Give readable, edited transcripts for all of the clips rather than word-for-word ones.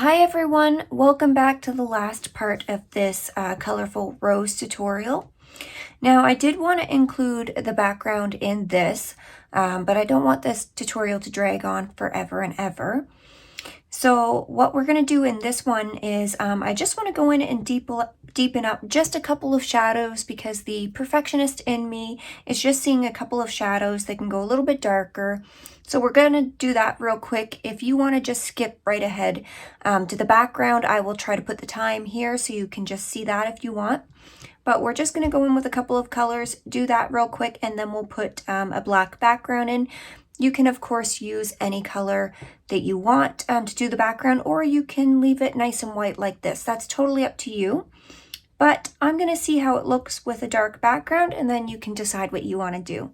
Hi everyone, welcome back to the last part of this colorful rose tutorial. Now I did want to include the background in this, but I don't want this tutorial to drag on forever and ever. So what we're going to do in this one is I just want to go in and deepen up just a couple of shadows because the perfectionist in me is just seeing a couple of shadows that can go a little bit darker. So we're going to do that real quick. If you want to just skip right ahead to the background, I will try to put the time here so you can just see that if you want. But we're just going to go in with a couple of colors, do that real quick, and then we'll put a black background in. You can, of course, use any color that you want to do the background, or you can leave it nice and white like this. That's totally up to you. But I'm going to see how it looks with a dark background, and then you can decide what you want to do.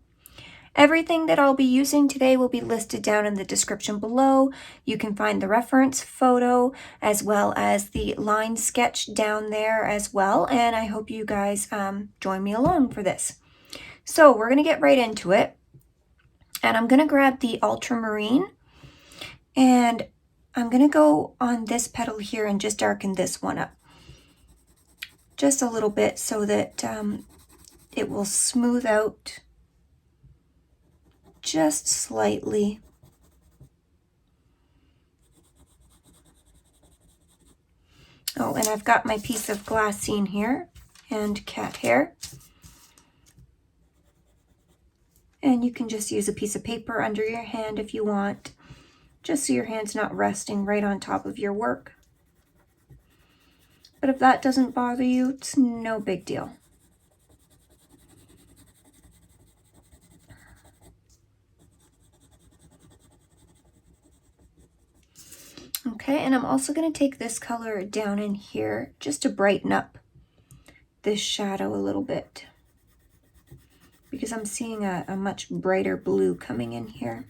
Everything that I'll be using today will be listed down in the description below. You can find the reference photo as well as the line sketch down there as well. And I hope you guys join me along for this. So we're going to get right into it. And I'm going to grab the ultramarine and I'm going to go on this petal here and just darken this one up just a little bit so that it will smooth out just slightly. Oh, and I've got my piece of glassine here and cat hair. And you can just use a piece of paper under your hand if you want, just so your hand's not resting right on top of your work. But if that doesn't bother you, it's no big deal. Okay, and I'm also going to take this color down in here just to brighten up this shadow a little bit, because I'm seeing a much brighter blue coming in here.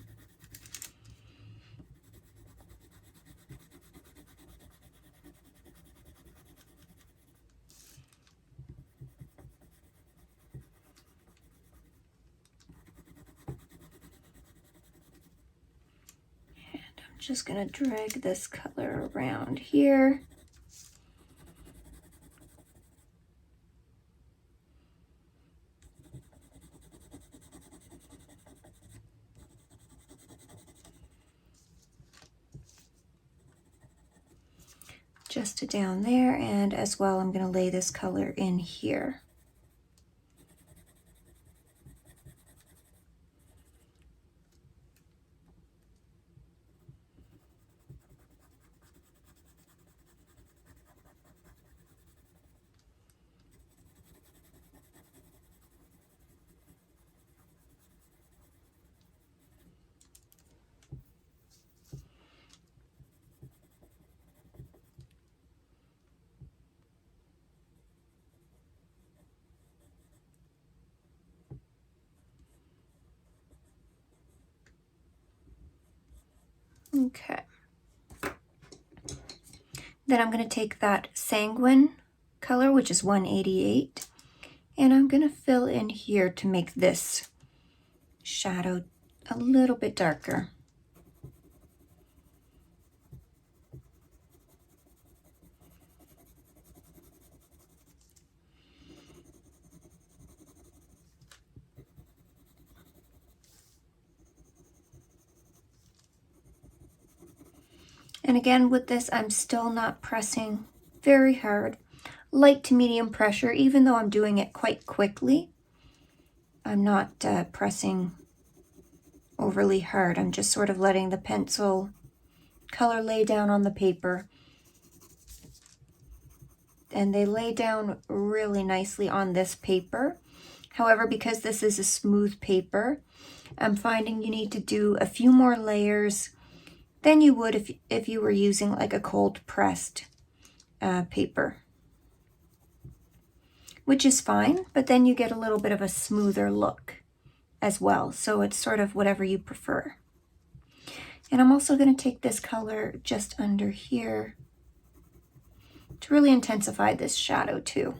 And I'm just going to drag this color around here. Just to down there, and as well I'm going to lay this color in here. Okay. Then I'm going to take that sanguine color, which is 188, and I'm going to fill in here to make this shadow a little bit darker. And again, with this, I'm still not pressing very hard. Light to medium pressure, even though I'm doing it quite quickly. I'm not pressing overly hard. I'm just sort of letting the pencil color lay down on the paper. And they lay down really nicely on this paper. However, because this is a smooth paper, I'm finding you need to do a few more layers than you would if you were using like a cold pressed paper, which is fine, but then you get a little bit of a smoother look as well. So it's sort of whatever you prefer. And I'm also going to take this color just under here to really intensify this shadow too.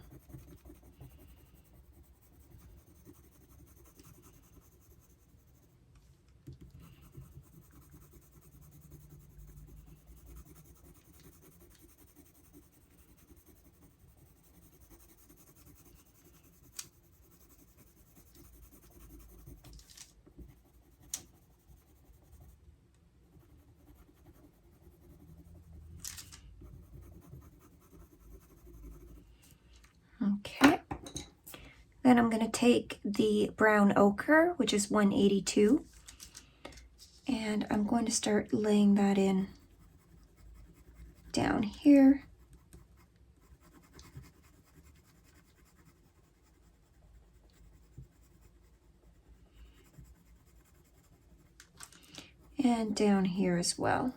Then I'm going to take the brown ochre, which is 182, and I'm going to start laying that in down here. And down here as well.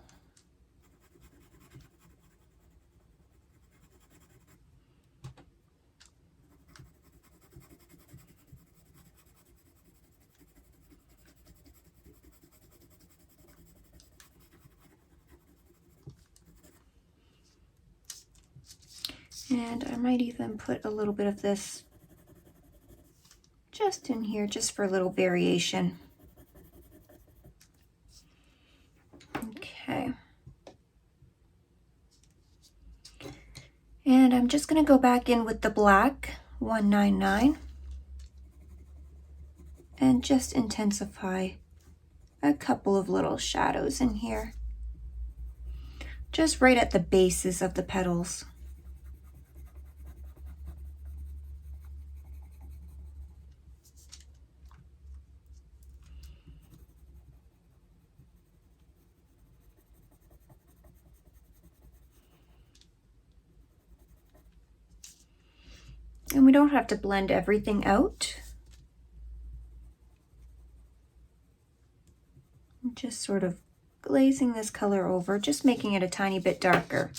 And I might even put a little bit of this just in here, just for a little variation. Okay. And I'm just going to go back in with the black 199 and just intensify a couple of little shadows in here, just right at the bases of the petals. And we don't have to blend everything out. I'm just sort of glazing this color over, just making it a tiny bit darker.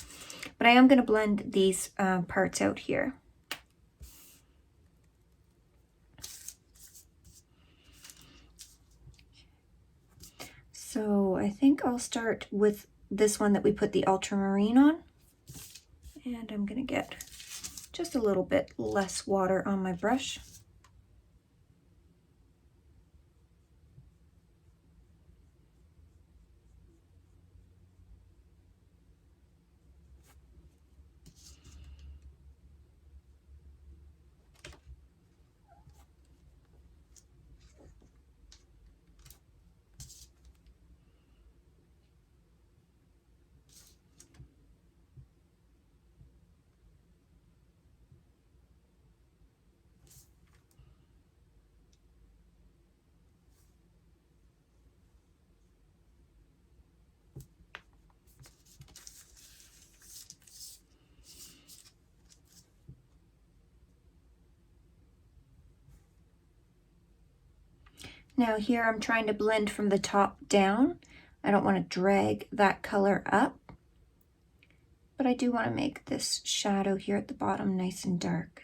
But I am going to blend these parts out here. So I think I'll start with this one that we put the ultramarine on. And I'm going to get just a little bit less water on my brush. Now here I'm trying to blend from the top down. I don't want to drag that color up, but I do want to make this shadow here at the bottom nice and dark.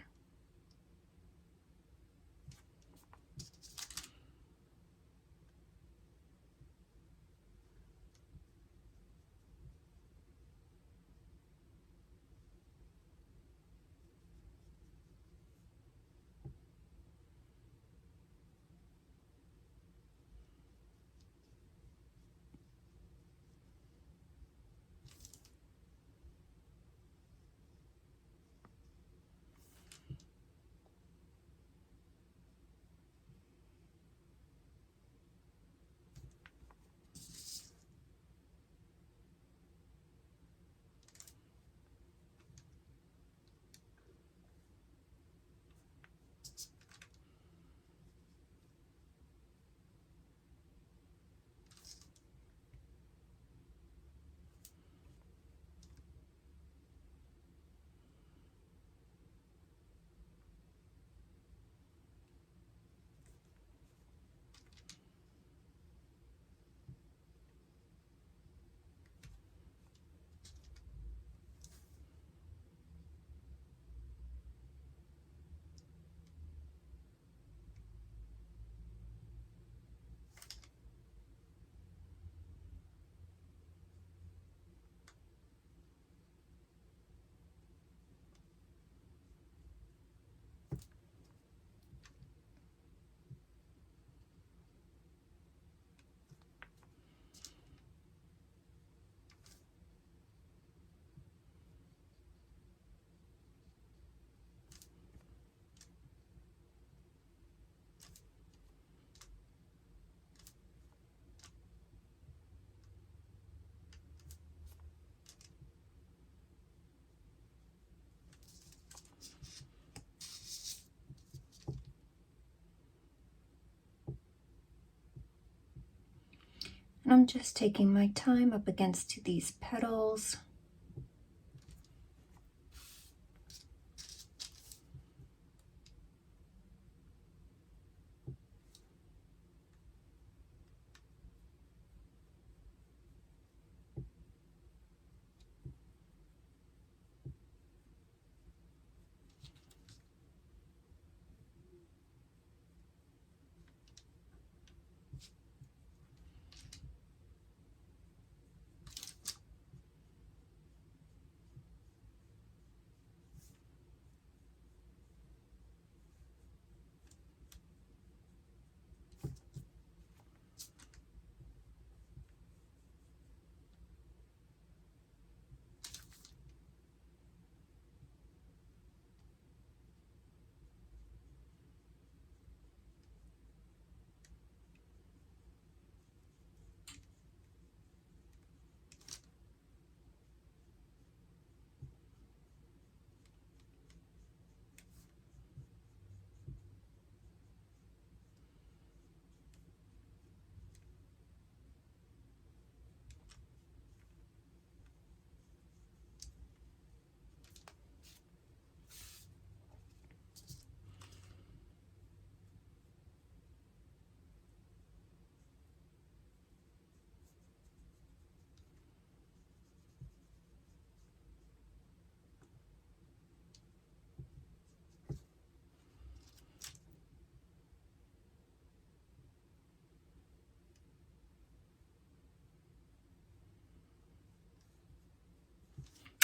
And I'm just taking my time up against these petals.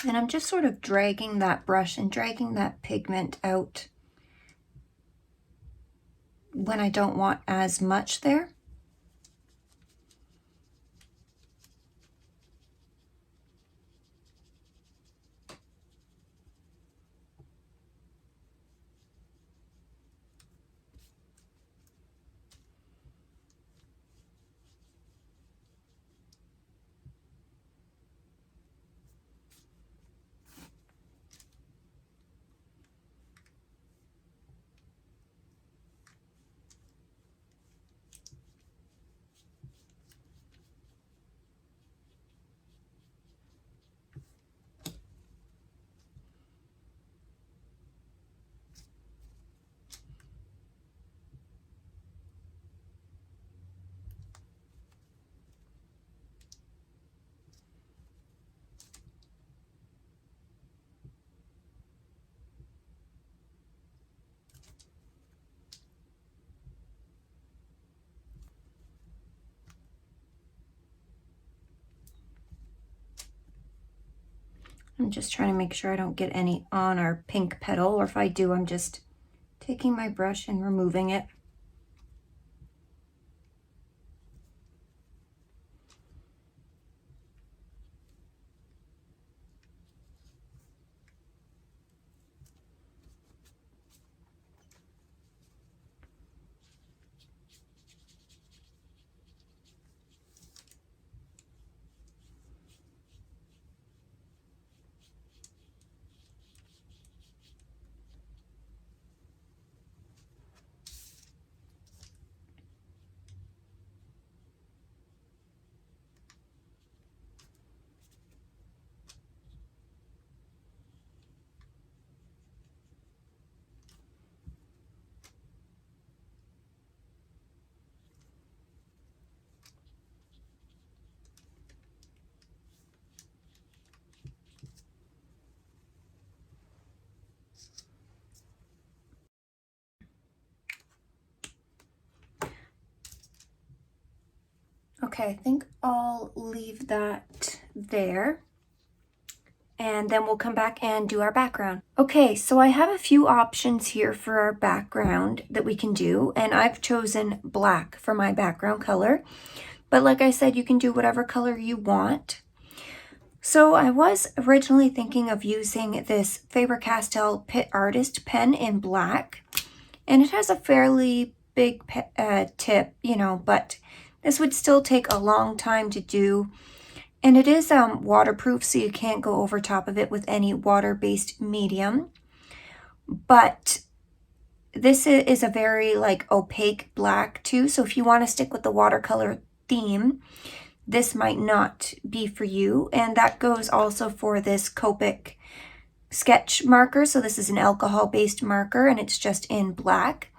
And I'm just sort of dragging that brush and dragging that pigment out when I don't want as much there. I'm just trying to make sure I don't get any on our pink petal, or if I do, I'm just taking my brush and removing it. Okay, I think I'll leave that there. And then we'll come back and do our background. Okay, so I have a few options here for our background that we can do, and I've chosen black for my background color. But like I said, you can do whatever color you want. So I was originally thinking of using this Faber Castell Pit Artist pen in black, and it has a fairly big tip, you know, but this would still take a long time to do. And it is waterproof, so you can't go over top of it with any water-based medium. But this is a very like opaque black too, so if you want to stick with the watercolor theme, this might not be for you. And that goes also for this Copic sketch marker. So this is an alcohol-based marker and it's just in black.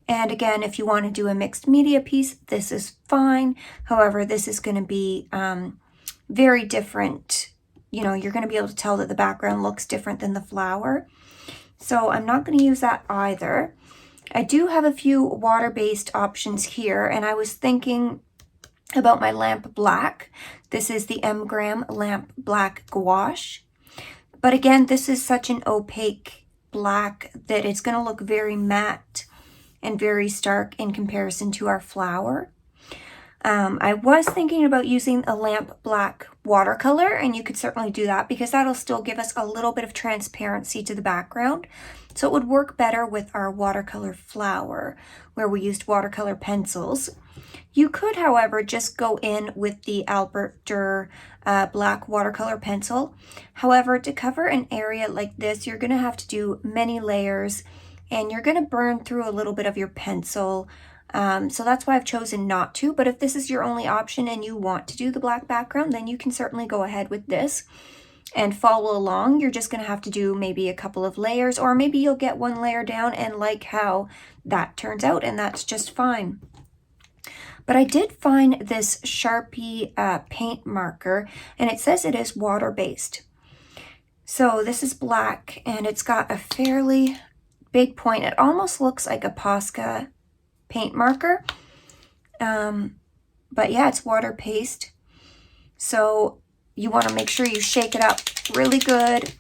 And again, if you want to do a mixed media piece, this is fine. However, this is going to be very different. You know, you're going to be able to tell that the background looks different than the flower. So I'm not going to use that either. I do have a few water-based options here, and I was thinking about my lamp black. This is the M-Gram lamp black gouache. But again, this is such an opaque black that it's going to look very matte and very stark in comparison to our flower. I was thinking about using a lamp black watercolor, and you could certainly do that because that'll still give us a little bit of transparency to the background. So it would work better with our watercolor flower where we used watercolor pencils. You could, however, just go in with the Albrecht Durer black watercolor pencil. However, to cover an area like this, you're going to have to do many layers and you're going to burn through a little bit of your pencil. So that's why I've chosen not to. But if this is your only option and you want to do the black background, then you can certainly go ahead with this and follow along. You're just going to have to do maybe a couple of layers, or maybe you'll get one layer down and like how that turns out, and that's just fine. But I did find this Sharpie paint marker, and it says it is water-based. So this is black, and it's got a fairly big point. It almost looks like a Posca paint marker. But yeah, it's water-based. So you want to make sure you shake it up really good,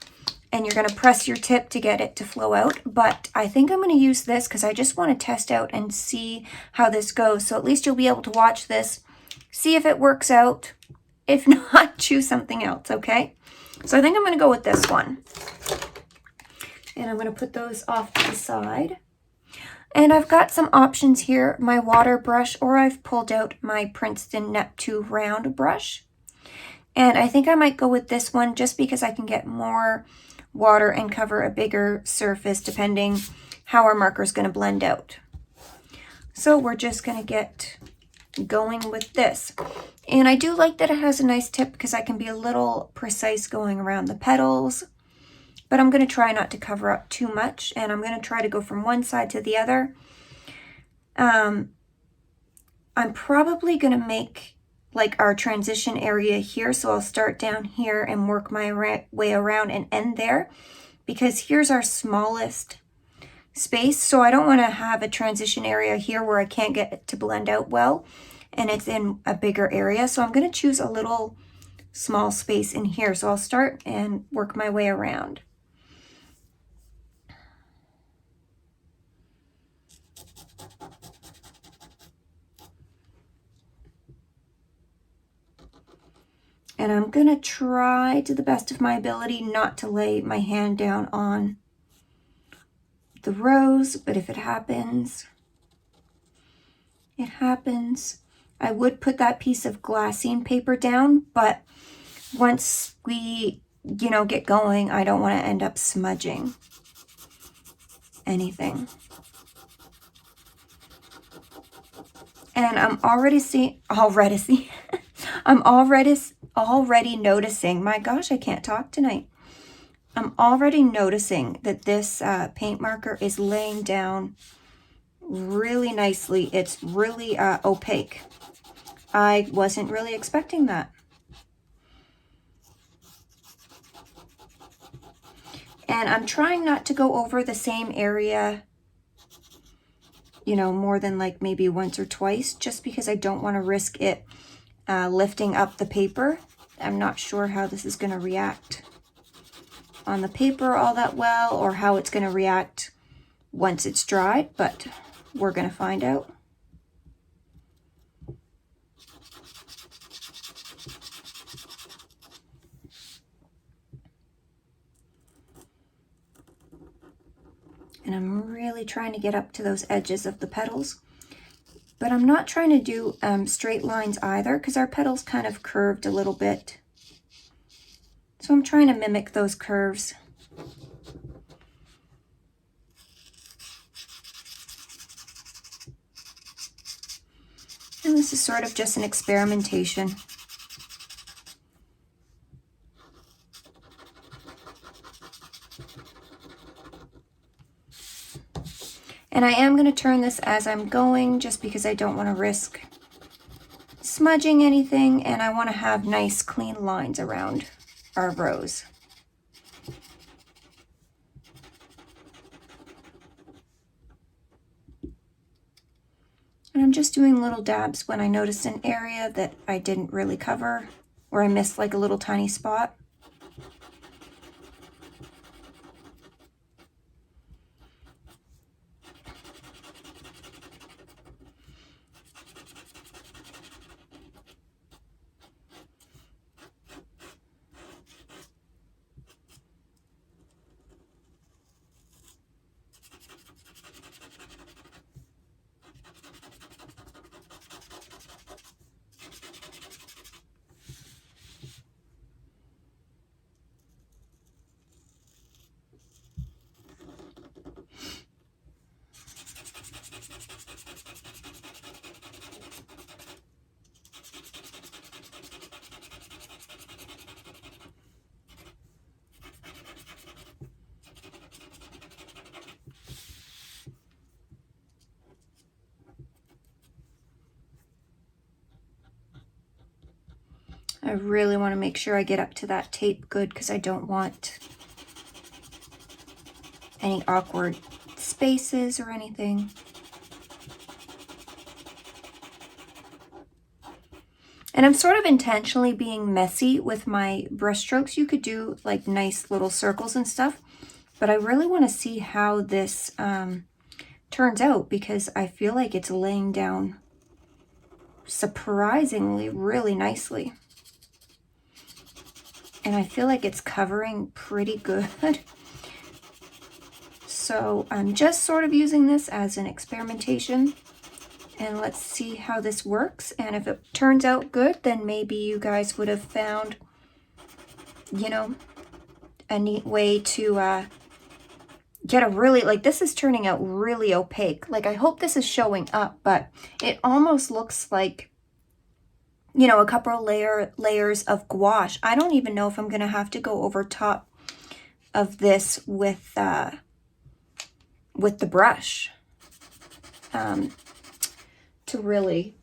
and you're going to press your tip to get it to flow out. But I think I'm going to use this because I just want to test out and see how this goes. So at least you'll be able to watch this, see if it works out. If not, choose something else, okay? So I think I'm going to go with this one. And I'm going to put those off to the side. And I've got some options here, my water brush, or I've pulled out my Princeton Nep2 round brush. And I think I might go with this one just because I can get more water and cover a bigger surface depending how our marker is going to blend out. So we're just going to get going with this. And I do like that it has a nice tip because I can be a little precise going around the petals. But I'm going to try not to cover up too much, and I'm going to try to go from one side to the other. I'm probably going to make like our transition area here, so I'll start down here and work my way around and end there, because here's our smallest space, so I don't want to have a transition area here where I can't get it to blend out well, and it's in a bigger area. So I'm going to choose a little small space in here, so I'll start and work my way around. And I'm going to try to the best of my ability not to lay my hand down on the rose, but if it happens, it happens. I would put that piece of glassine paper down, but once we, get going, I don't want to end up smudging anything. And I'm already noticing, my gosh, I can't talk tonight. I'm already noticing that this paint marker is laying down really nicely. It's really opaque. I wasn't really expecting that. And I'm trying not to go over the same area, more than like maybe once or twice, just because I don't want to risk it lifting up the paper. I'm not sure how this is going to react on the paper all that well, or how it's going to react once it's dried, but we're going to find out. And I'm really trying to get up to those edges of the petals. But I'm not trying to do straight lines either, because our petal's kind of curved a little bit. So I'm trying to mimic those curves. And this is sort of just an experimentation. And I am going to turn this as I'm going just because I don't want to risk smudging anything, and I want to have nice clean lines around our rose. And I'm just doing little dabs when I notice an area that I didn't really cover, or I missed like a little tiny spot. I really want to make sure I get up to that tape good because I don't want any awkward spaces or anything. And I'm sort of intentionally being messy with my brush strokes. You could do like nice little circles and stuff, but I really want to see how this turns out because I feel like it's laying down surprisingly really nicely. And I feel like it's covering pretty good. So I'm just sort of using this as an experimentation, and let's see how this works. And if it turns out good, then maybe you guys would have found, you know, a neat way to get a really, like this is turning out really opaque. Like I hope this is showing up, but it almost looks like, you know, a couple of layers of gouache. I don't even know if I'm going to have to go over top of this with the brush to really,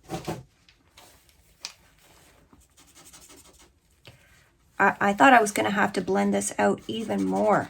I thought I was going to have to blend this out even more.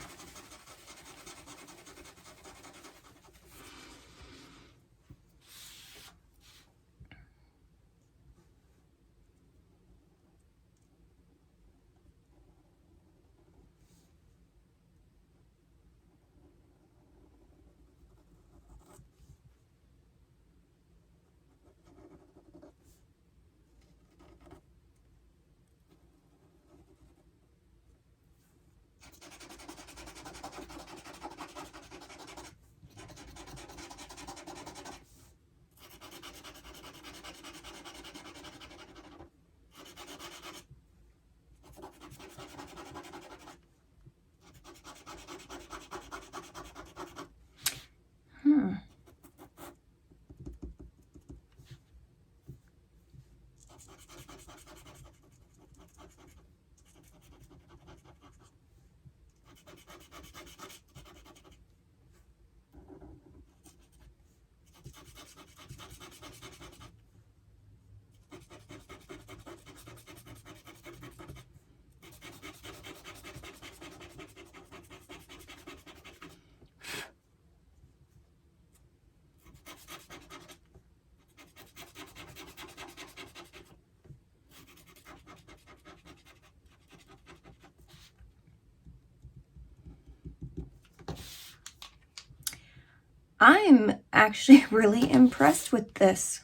I'm actually really impressed with this.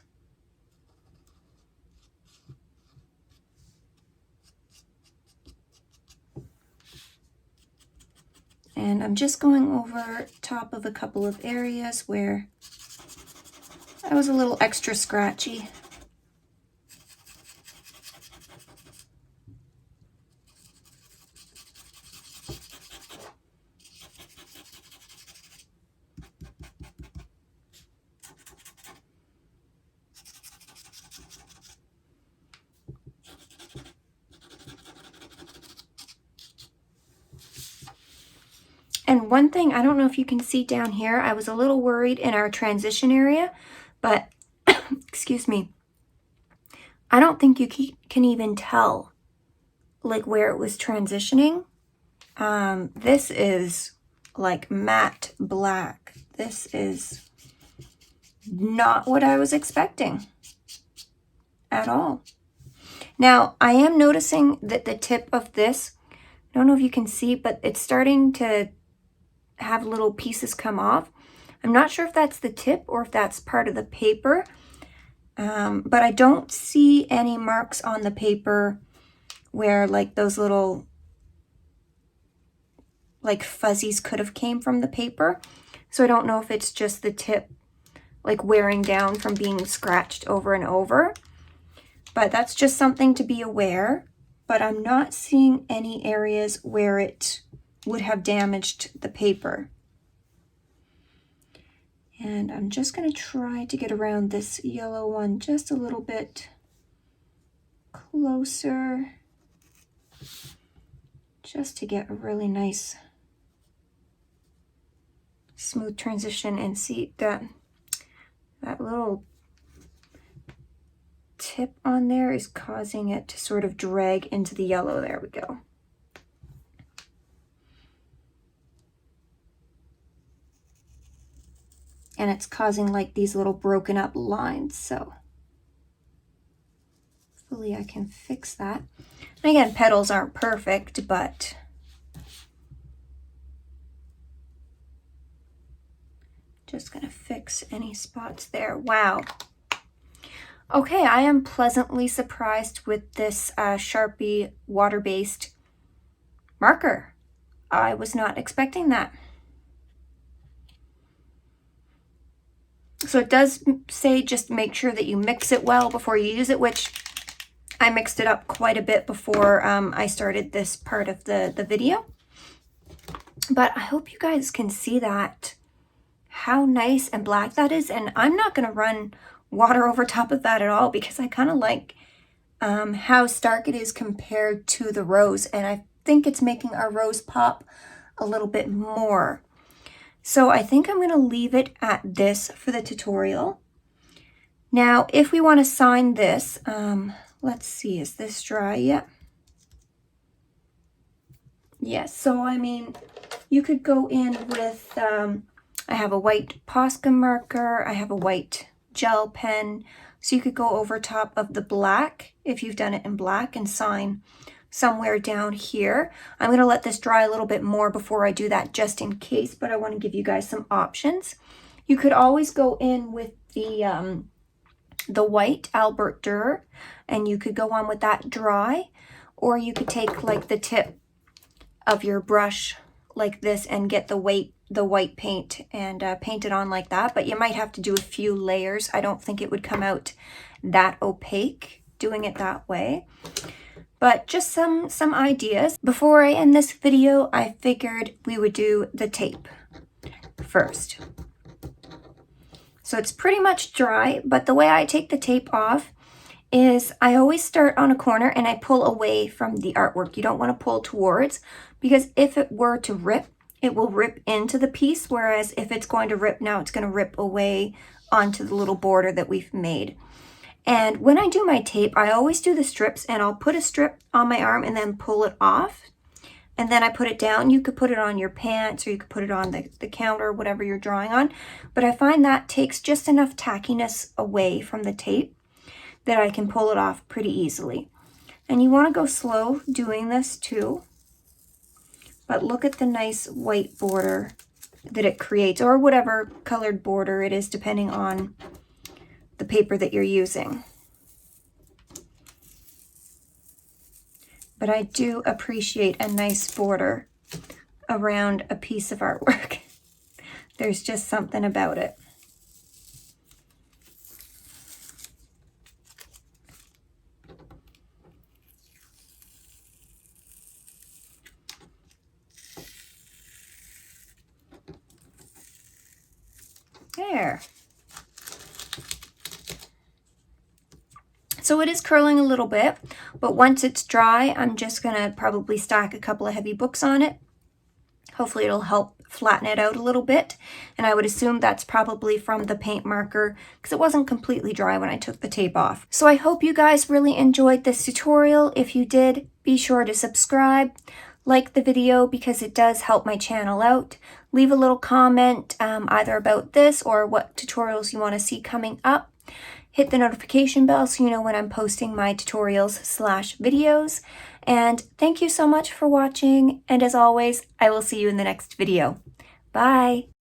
And I'm just going over top of a couple of areas where I was a little extra scratchy. And one thing, I don't know if you can see down here, I was a little worried in our transition area, but excuse me, I don't think you can even tell like where it was transitioning. This is like matte black. This is not what I was expecting at all. Now, I am noticing that the tip of this, I don't know if you can see, but it's starting to have little pieces come off. I'm not sure if that's the tip or if that's part of the paper, but I don't see any marks on the paper where like those little like fuzzies could have came from the paper. So I don't know if it's just the tip like wearing down from being scratched over and over, but that's just something to be aware. But I'm not seeing any areas where it would have damaged the paper. And I'm just going to try to get around this yellow one just a little bit closer, just to get a really nice smooth transition. And see that little tip on there is causing it to sort of drag into the yellow. There we go. And it's causing like these little broken up lines. So hopefully I can fix that. And again, petals aren't perfect, but just gonna fix any spots there. Wow. Okay, I am pleasantly surprised with this Sharpie water-based marker. I was not expecting that. So it does say just make sure that you mix it well before you use it, which I mixed it up quite a bit before I started this part of the video. But I hope you guys can see that, how nice and black that is. And I'm not going to run water over top of that at all, because I kind of like how stark it is compared to the rose. And I think it's making our rose pop a little bit more. So I think I'm going to leave it at this for the tutorial. Now, if we want to sign this, let's see, is this dry yet? Yes, so I mean, you could go in with, I have a white Posca marker, I have a white gel pen, so you could go over top of the black, if you've done it in black, and sign somewhere down here. I'm going to let this dry a little bit more before I do that, just in case, but I want to give you guys some options. You could always go in with the white Albrecht Durer, and you could go on with that dry, or you could take like the tip of your brush like this and get the white paint and paint it on like that. But you might have to do a few layers. I don't think it would come out that opaque doing it that way. But just some ideas. Before I end this video, I figured we would do the tape first. So it's pretty much dry, but the way I take the tape off is I always start on a corner and I pull away from the artwork. You don't want to pull towards, because if it were to rip, it will rip into the piece, whereas if it's going to rip now, it's going to rip away onto the little border that we've made. And when I do my tape, I always do the strips, and I'll put a strip on my arm and then pull it off. And then I put it down. You could put it on your pants, or you could put it on the counter, whatever you're drawing on. But I find that takes just enough tackiness away from the tape that I can pull it off pretty easily. And you want to go slow doing this too. But look at the nice white border that it creates, or whatever colored border it is, depending on the paper that you're using. But I do appreciate a nice border around a piece of artwork. There's just something about it. There. So it is curling a little bit, but once it's dry, I'm just gonna probably stack a couple of heavy books on it Hopefully it'll help flatten it out a little bit, and I would assume that's probably from the paint marker because it wasn't completely dry when I took the tape off. So I hope you guys really enjoyed this tutorial. If you did, be sure to subscribe, like the video because it does help my channel out. Leave a little comment either about this or what tutorials you want to see coming up. Hit the notification bell so you know when I'm posting my tutorials/videos. And thank you so much for watching, and as always, I will see you in the next video. Bye!